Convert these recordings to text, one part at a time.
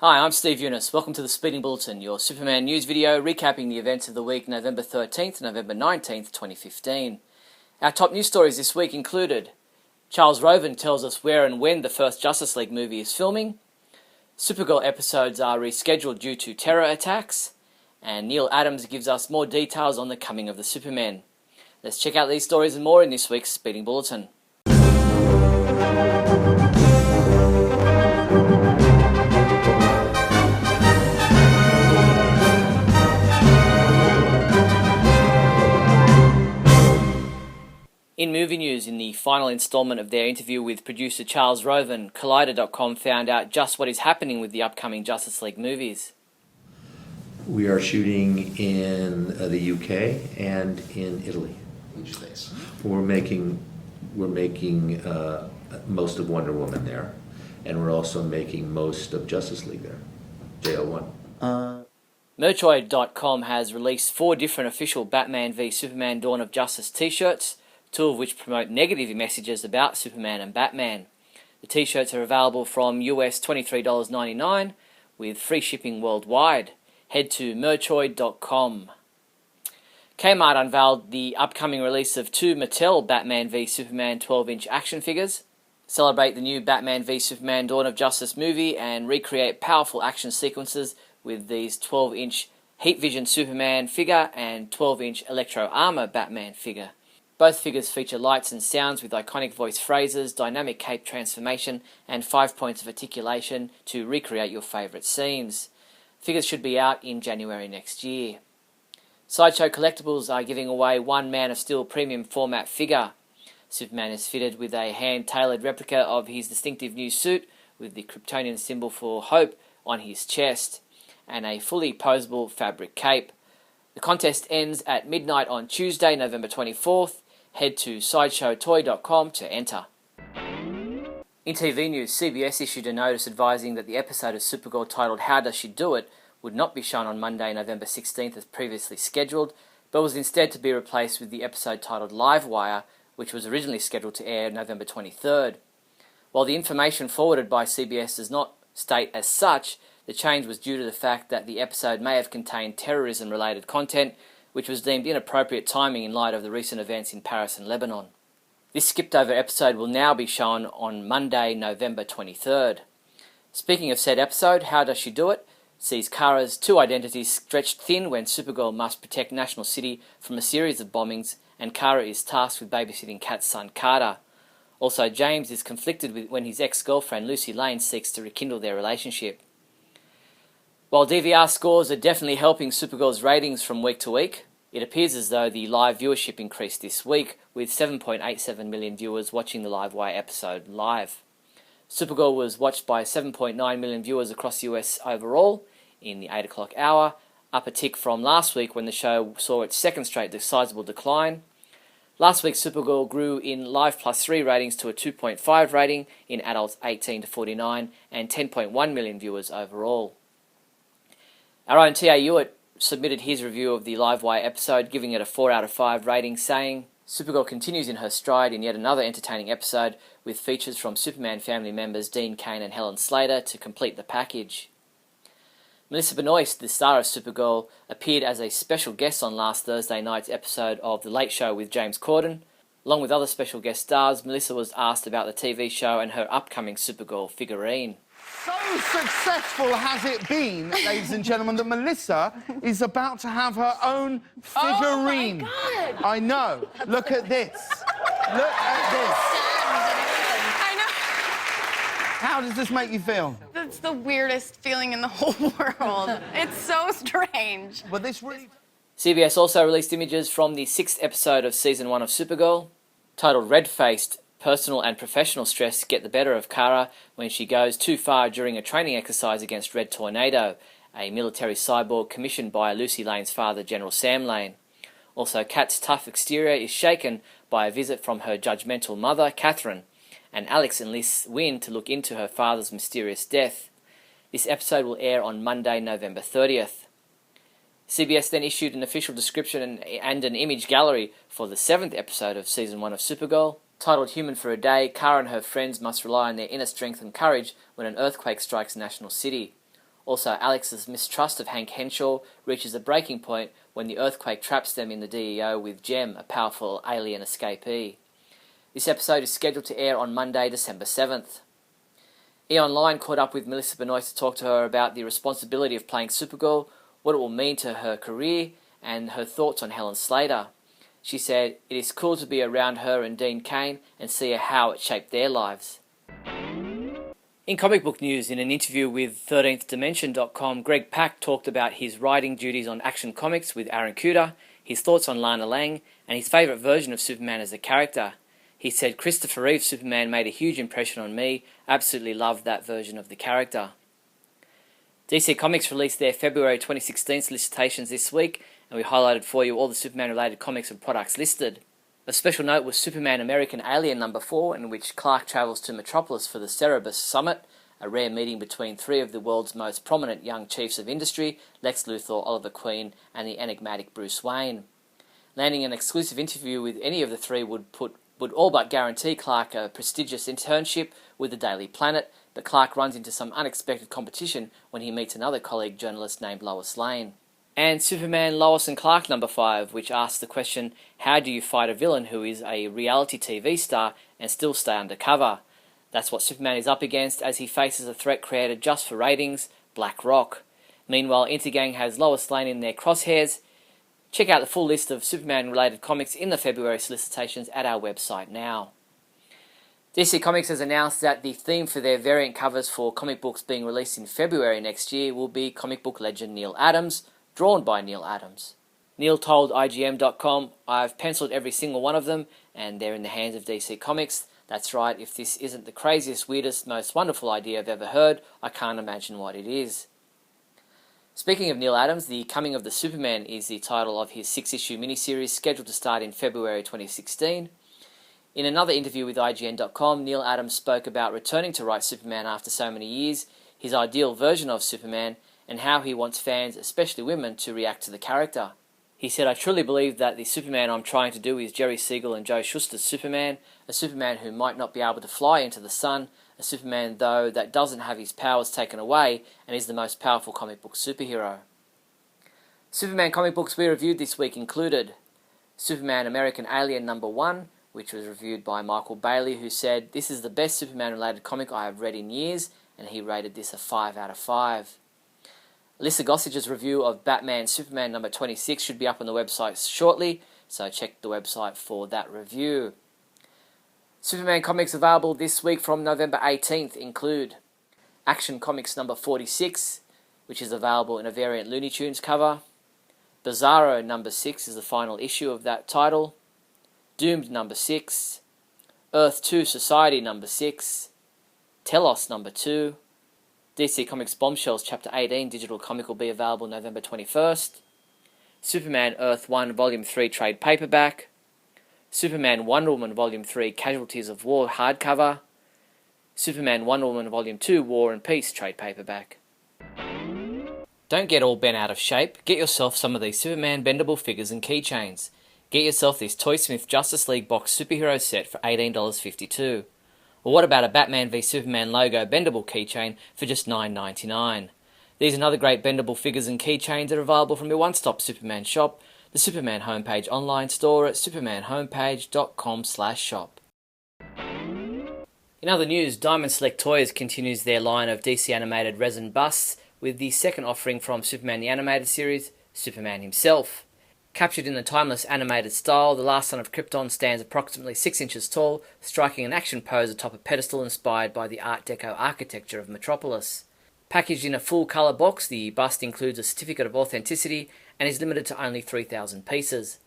Hi, I'm Steve Younis. Welcome to the Speeding Bulletin, your Superman news video recapping the events of the week November 13th to November 19th, 2015. Our top news stories this week included Charles Roven tells us where and when the first Justice League movie is filming, Supergirl episodes are rescheduled due to terror attacks, and Neil Adams gives us more details on the coming of the Superman. Let's check out these stories and more in this week's Speeding Bulletin. In movie news, in the final installment of their interview with producer Charles Roven, Collider.com found out just what is happening with the upcoming Justice League movies. We are shooting in the UK and in Italy. Which states? We're making most of Wonder Woman there, and we're also making most of Justice League there. JL1. Merchoid.com has released 4 different official Batman v Superman Dawn of Justice t-shirts, 2 of which promote negative messages about Superman and Batman. The t-shirts are available from US $23.99 with free shipping worldwide. Head to merchoid.com. Kmart unveiled the upcoming release of 2 Mattel Batman v Superman 12-inch action figures. Celebrate the new Batman v Superman Dawn of Justice movie and recreate powerful action sequences with these 12-inch Heat Vision Superman figure and 12-inch Electro Armor Batman figure. Both figures feature lights and sounds with iconic voice phrases, dynamic cape transformation, and 5 points of articulation to recreate your favourite scenes. Figures should be out in January next year. Sideshow Collectibles are giving away 1 Man of Steel premium format figure. Superman is fitted with a hand-tailored replica of his distinctive new suit with the Kryptonian symbol for hope on his chest and a fully posable fabric cape. The contest ends at midnight on Tuesday, November 24th. Head to sideshowtoy.com to enter. In TV news, CBS issued a notice advising that the episode of Supergirl titled How Does She Do It would not be shown on Monday, November 16th as previously scheduled, but was instead to be replaced with the episode titled Livewire, which was originally scheduled to air November 23rd. While the information forwarded by CBS does not state as such, the change was due to the fact that the episode may have contained terrorism-related content, which was deemed inappropriate timing in light of the recent events in Paris and Lebanon. This skipped-over episode will now be shown on Monday, November 23rd. Speaking of said episode, How Does She Do It? Sees Kara's 2 identities stretched thin when Supergirl must protect National City from a series of bombings, and Kara is tasked with babysitting Kat's son Carter. Also, James is conflicted when his ex-girlfriend Lucy Lane seeks to rekindle their relationship. While DVR scores are definitely helping Supergirl's ratings from week to week, it appears as though the live viewership increased this week, with 7.87 million viewers watching the Livewire episode live. Supergirl was watched by 7.9 million viewers across the US overall in the 8 o'clock hour, up a tick from last week when the show saw its second straight sizable decline. Last week, Supergirl grew in Live Plus 3 ratings to a 2.5 rating in adults 18 to 49 and 10.1 million viewers overall. Our own T.A. Hewitt submitted his review of the Livewire episode, giving it a 4 out of 5 rating, saying, Supergirl continues in her stride in yet another entertaining episode, with features from Superman family members Dean Cain and Helen Slater to complete the package. Melissa Benoist, the star of Supergirl, appeared as a special guest on last Thursday night's episode of The Late Show with James Corden. Along with other special guest stars, Melissa was asked about the TV show and her upcoming Supergirl figurine. So successful has it been, ladies and gentlemen, that Melissa is about to have her own figurine. Oh my God! I know. Look at this. Look at this. I know. How does this make you feel? That's the weirdest feeling in the whole world. It's so strange. Well, this really... CBS also released images from the 6th episode of Season 1 of Supergirl, titled Red-Faced. Personal and professional stress get the better of Kara when she goes too far during a training exercise against Red Tornado, a military cyborg commissioned by Lucy Lane's father, General Sam Lane. Also, Kat's tough exterior is shaken by a visit from her judgmental mother, Catherine, and Alex enlists Wynn to look into her father's mysterious death. This episode will air on Monday, November 30th. CBS then issued an official description and an image gallery for the 7th episode of Season 1 of Supergirl. Titled Human for a Day, Kara and her friends must rely on their inner strength and courage when an earthquake strikes National City. Also, Alex's mistrust of Hank Henshaw reaches a breaking point when the earthquake traps them in the DEO with Jem, a powerful alien escapee. This episode is scheduled to air on Monday, December 7th. E-Online caught up with Melissa Benoist to talk to her about the responsibility of playing Supergirl, what it will mean to her career, and her thoughts on Helen Slater. She said, "It is cool to be around her and Dean Cain and see how it shaped their lives." In comic book news, in an interview with 13thdimension.com, Greg Pak talked about his writing duties on Action Comics with Aaron Kuder, his thoughts on Lana Lang, and his favourite version of Superman as a character. He said, "Christopher Reeve's Superman made a huge impression on me. Absolutely loved that version of the character." DC Comics released their February 2016 solicitations this week, and we highlighted for you all the Superman-related comics and products listed. A special note was Superman American Alien number 4, in which Clark travels to Metropolis for the Cerebus Summit, a rare meeting between three of the world's most prominent young chiefs of industry, Lex Luthor, Oliver Queen, and the enigmatic Bruce Wayne. Landing an exclusive interview with any of the three would all but guarantee Clark a prestigious internship with the Daily Planet, but Clark runs into some unexpected competition when he meets another colleague journalist named Lois Lane. And Superman Lois and Clark number 5, which asks the question, how do you fight a villain who is a reality TV star and still stay undercover? That's what Superman is up against as he faces a threat created just for ratings, Black Rock. Meanwhile, Intergang has Lois Lane in their crosshairs. Check out the full list of Superman-related comics in the February solicitations at our website now. DC Comics has announced that the theme for their variant covers for comic books being released in February next year will be comic book legend Neil Adams, drawn by Neil Adams. Neil told IGM.com, "I've penciled every single one of them, and they're in the hands of DC Comics. That's right, if this isn't the craziest, weirdest, most wonderful idea I've ever heard, I can't imagine what it is." Speaking of Neil Adams, The Coming of the Superman is the title of his 6-issue miniseries scheduled to start in February 2016. In another interview with IGN.com, Neil Adams spoke about returning to write Superman after so many years, his ideal version of Superman, and how he wants fans, especially women, to react to the character. He said, "I truly believe that the Superman I'm trying to do is Jerry Siegel and Joe Shuster's Superman, a Superman who might not be able to fly into the sun, a Superman, though, that doesn't have his powers taken away and is the most powerful comic book superhero." Superman comic books we reviewed this week included Superman American Alien number 1, which was reviewed by Michael Bailey, who said, "This is the best Superman-related comic I have read in years," and he rated this a 5 out of 5. Alyssa Gossage's review of Batman Superman number 26 should be up on the website shortly, so check the website for that review. Superman comics available this week from November 18th include Action Comics number 46, which is available in a variant Looney Tunes cover. Bizarro number 6 is the final issue of that title. Doomed number 6. Earth 2 Society number 6. Telos number 2. DC Comics Bombshells Chapter 18 digital comic will be available November 21st. Superman Earth 1 Volume 3 trade paperback. Superman Wonder Woman Volume 3 Casualties of War hardcover. Superman Wonder Woman Volume 2 War and Peace trade paperback. Don't get all bent out of shape. Get yourself some of these Superman bendable figures and keychains. Get yourself this Toy Smith Justice League box superhero set for $18.52. Or what about a Batman v Superman logo bendable keychain for just $9.99? These and other great bendable figures and keychains are available from your one-stop Superman shop, the Superman homepage online store at supermanhomepage.com/shop. In other news, Diamond Select Toys continues their line of DC animated resin busts with the second offering from Superman the Animated Series, Superman himself. Captured in the timeless animated style, the last son of Krypton stands approximately 6 inches tall, striking an action pose atop a pedestal inspired by the Art Deco architecture of Metropolis. Packaged in a full-colour box, the bust includes a certificate of authenticity and is limited to only 3,000 pieces.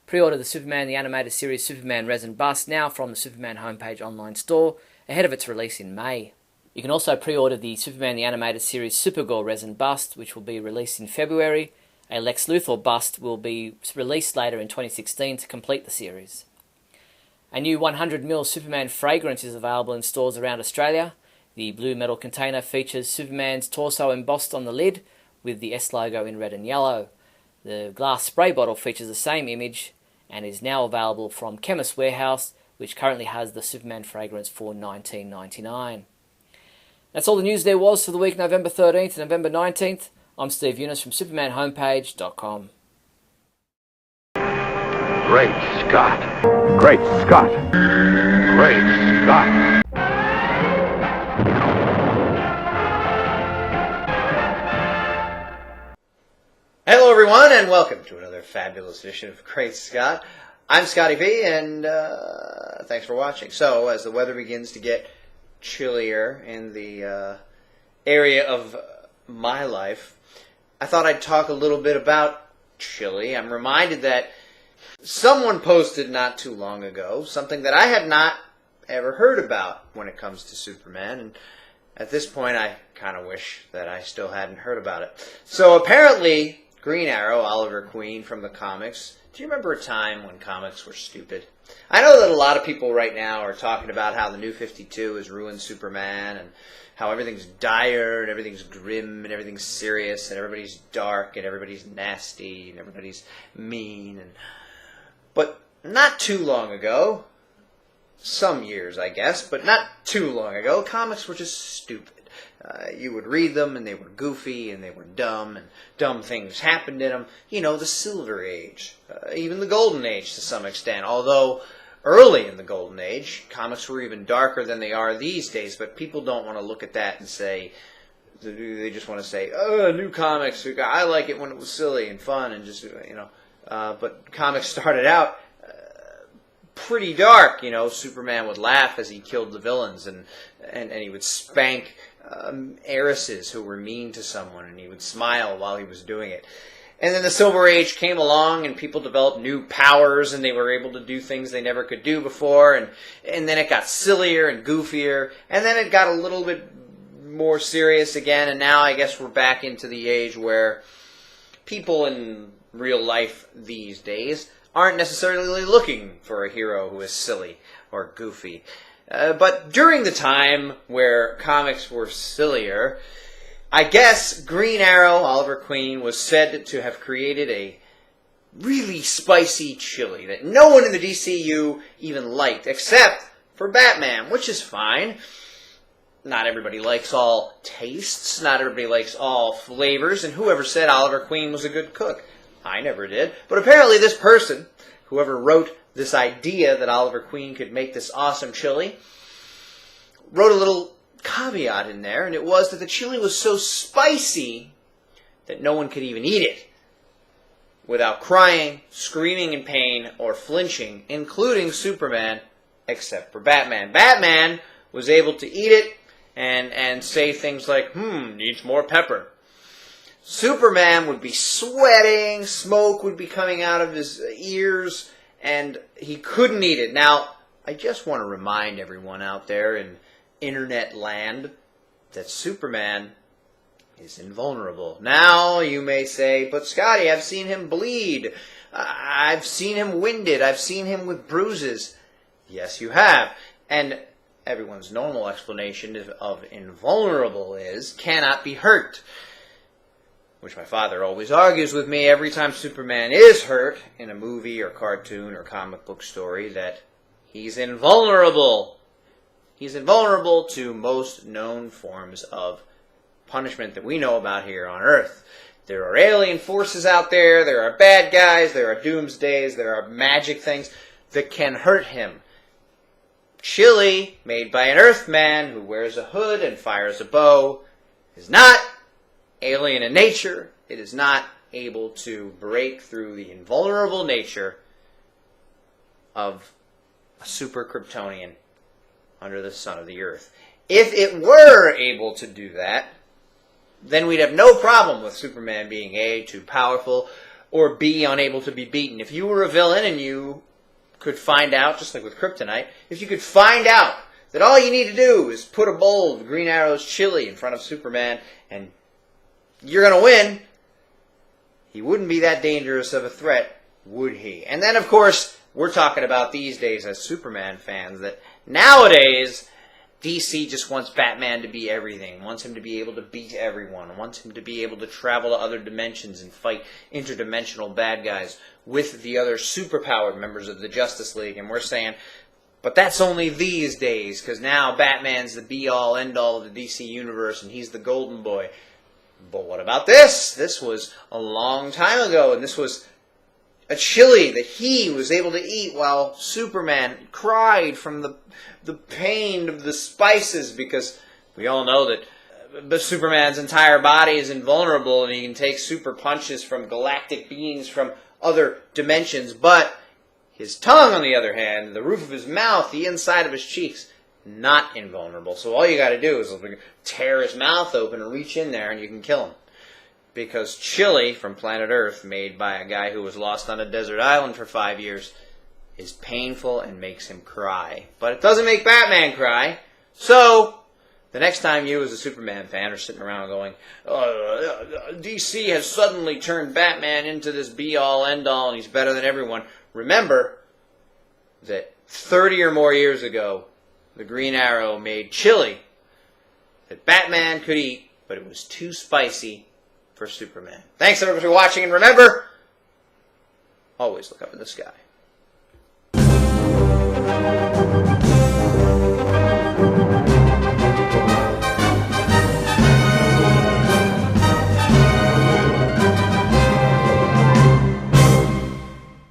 Pre-order the Superman the Animated Series Superman resin bust now from the Superman homepage online store, ahead of its release in May. You can also pre-order the Superman the Animated Series Supergirl resin bust, which will be released in February. A Lex Luthor bust will be released later in 2016 to complete the series. A new 100ml Superman fragrance is available in stores around Australia. The blue metal container features Superman's torso embossed on the lid, with the S logo in red and yellow. The glass spray bottle features the same image and is now available from Chemist Warehouse, which currently has the Superman fragrance for $19.99. That's all the news there was for the week November 13th to November 19th. I'm Steve Younis from SupermanHomepage.com. Great Scott. Great Scott. Great Scott. Hello everyone and welcome to another fabulous edition of Great Scott. I'm Scotty V and thanks for watching. So as the weather begins to get chillier in the area of my life, I thought I'd talk a little bit about chili. I'm reminded that someone posted not too long ago something that I had not ever heard about when it comes to Superman, and at this point I kind of wish that I still hadn't heard about it. So apparently Green Arrow, Oliver Queen from the comics. Do you remember a time when comics were stupid? I know that a lot of people right now are talking about how the New 52 has ruined Superman and how everything's dire and everything's grim and everything's serious and everybody's dark and everybody's nasty and everybody's mean. But not too long ago, some years I guess, but not too long ago, comics were just stupid. You would read them, and they were goofy, and they were dumb, and dumb things happened in them. You know, the Silver Age, even the Golden Age to some extent. Although, early in the Golden Age, comics were even darker than they are these days, but people don't want to look at that and say, they just want to say, oh, new comics, I like it when it was silly and fun, and just, you know. But comics started out pretty dark. You know, Superman would laugh as he killed the villains, and he would spank heiresses who were mean to someone, and he would smile while he was doing it. And then the Silver Age came along, and people developed new powers, and they were able to do things they never could do before, and then it got sillier and goofier, and then it got a little bit more serious again, and now I guess we're back into the age where people in real life these days aren't necessarily looking for a hero who is silly or goofy. But during the time where comics were sillier, I guess Green Arrow, Oliver Queen, was said to have created a really spicy chili that no one in the DCU even liked, except for Batman, which is fine. Not everybody likes all tastes, not everybody likes all flavors, and whoever said Oliver Queen was a good cook? I never did. But apparently this person, whoever wrote this idea that Oliver Queen could make this awesome chili, wrote a little caveat in there, and it was that the chili was so spicy that no one could even eat it without crying, screaming in pain, or flinching, including Superman, except for Batman. Batman was able to eat it and say things like, needs more pepper. Superman would be sweating, smoke would be coming out of his ears, and he couldn't eat it. Now, I just want to remind everyone out there in internet land that Superman is invulnerable. Now, you may say, but Scotty, I've seen him bleed. I've seen him winded. I've seen him with bruises. Yes, you have. And everyone's normal explanation of invulnerable is cannot be hurt. Which my father always argues with me every time Superman is hurt in a movie or cartoon or comic book story, that he's invulnerable. He's invulnerable to most known forms of punishment that we know about here on Earth. There are alien forces out there, there are bad guys, there are doomsdays, there are magic things that can hurt him. Chili, made by an Earthman who wears a hood and fires a bow, is not alien in nature. It is not able to break through the invulnerable nature of a super Kryptonian under the sun of the earth. If it were able to do that, then we'd have no problem with Superman being A, too powerful, or B, unable to be beaten. If you were a villain and you could find out, just like with Kryptonite, if you could find out that all you need to do is put a bowl of Green Arrow's chili in front of Superman and you're going to win, he wouldn't be that dangerous of a threat, would he? And then, of course, we're talking about these days as Superman fans that nowadays DC just wants Batman to be everything, wants him to be able to beat everyone, wants him to be able to travel to other dimensions and fight interdimensional bad guys with the other superpowered members of the Justice League. And we're saying, But that's only these days, because now Batman's the be-all, end-all of the DC universe, and he's the golden boy. But what about this? This was a long time ago, and this was a chili that he was able to eat while Superman cried from the pain of the spices, because we all know that Superman's entire body is invulnerable, and he can take super punches from galactic beings from other dimensions, but his tongue, on the other hand, the roof of his mouth, the inside of his cheeks, not invulnerable. So all you got to do is tear his mouth open and reach in there and you can kill him. Because chili from planet Earth, made by a guy who was lost on a desert island for 5 years, is painful and makes him cry. But it doesn't make Batman cry. So, the next time you as a Superman fan are sitting around going, DC has suddenly turned Batman into this be-all, end-all, and he's better than everyone, remember that 30 or more years ago, the Green Arrow made chili that Batman could eat, but it was too spicy for Superman. Thanks everybody for watching, and remember, always look up in the sky.